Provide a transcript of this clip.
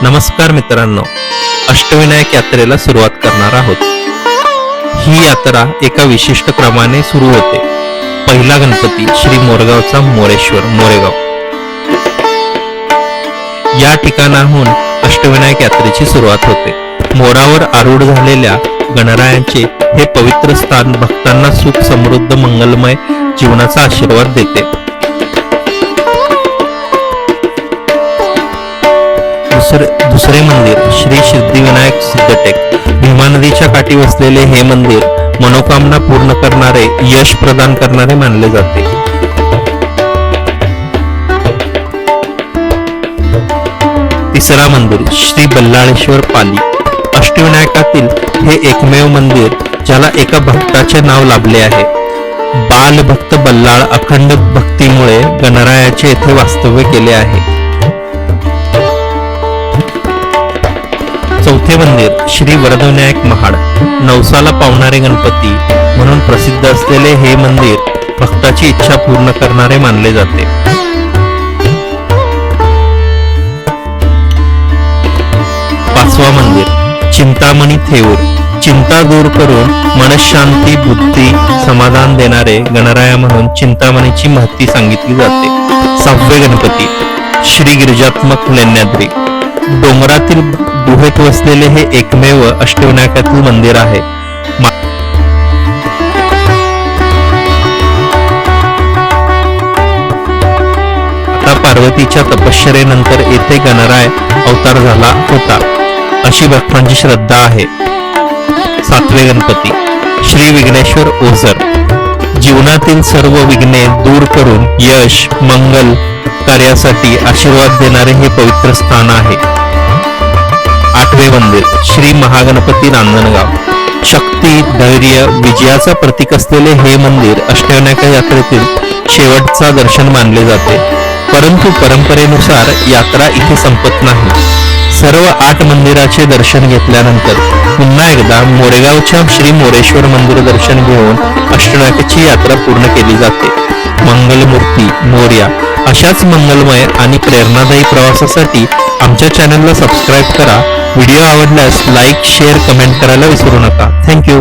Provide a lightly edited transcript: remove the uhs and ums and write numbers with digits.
नमस्कार मित्रांनो, अष्टविनायक यात्रेला सुरुवात करणार आहोत। ही यात्रा एका विशिष्ट क्रमाने सुरू होते। पहिला गणपती श्री मोरगावचा मोरेश्वर मोरेगाव या ठिकाणाहून अष्टविनायक यात्रेची सुरुवात होते। मोरावर आरूढ झालेल्या गणरायांचे हे पवित्र स्थान भक्तांना सुख समृद्ध मंगलमय जीवनाचा आशीर्वाद देते। दुसरे मंदिर श्री सिद्धिविनायक सिद्धटेक भीमा नदीच्या काठी वसलेले हे मंदिर मनोकामना पूर्ण करणारे, यश प्रदान करणारे मानले जाते। तिसरा मंदिर श्री बल्लाळेश्वर पाली अष्टविनायकातील हे एकमेव मंदिर ज्याला एका भक्ताचे नाव लाभले आहे। बाल भक्त बल्लाळ अखंड भक्तीमुळे गणरायाचे येथे वास्तव्य केले आहे। चौथे मंदिर श्री वरदविनायक महाड नवसाला पावणारे गणपती म्हणून प्रसिद्ध असलेले हे मंदिर भक्ताची इच्छा पूर्ण करणारे मानले जाते। पाचवा मंदिर चिंतामणी थेऊर चिंता दूर करून मनशांती बुद्धी समाधान देणारे गणराया म्हणून चिंतामणीची महती सांगितली जाते। सहावे गणपती श्री गिरिजात्मक लेण्याद्री डोंगरातील गुहेत वसलेले हे एकमेव अष्टविनायकातील मंदिर आहे। आता पार्वतीच्या तपश्चर्येनंतर येथे गणराय अवतार झाला होता अशी भक्तांची श्रद्धा आहे। सातवे गणपती श्री विघ्नेश्वर ओझर जीवनातील सर्व विघ्ने दूर करून यश मंगल कार्यासाठी आशीर्वाद देणारे हे पवित्र स्थान आहे। आठवे मंदिर श्री महागणपती नांदणगाव शक्ती धैर्य विजयाचा प्रतीक असलेले हे मंदिर अष्टविनायक यात्रेतील शेवटचा दर्शन मानले जाते। परंतु परंपरेनुसार यात्रा इथे संपत नाही। सर्व 8 मंदिराचे दर्शन घेतल्यानंतर पुन्हा एकदा मोरेगावच्या श्री मोरेश्वर मंदिर दर्शन घेऊन अष्टविनायकाची यात्रा पूर्ण केली जाते। मंगलमूर्ती मोरया अशाच मंगलमय आणि प्रेरणादायी प्रवासासाठी आमच्या चॅनलला सबस्क्राईब करा। व्हिडिओ आवडल्यास लाईक शेअर कमेंट करायला विसरू नका। थँक्यू।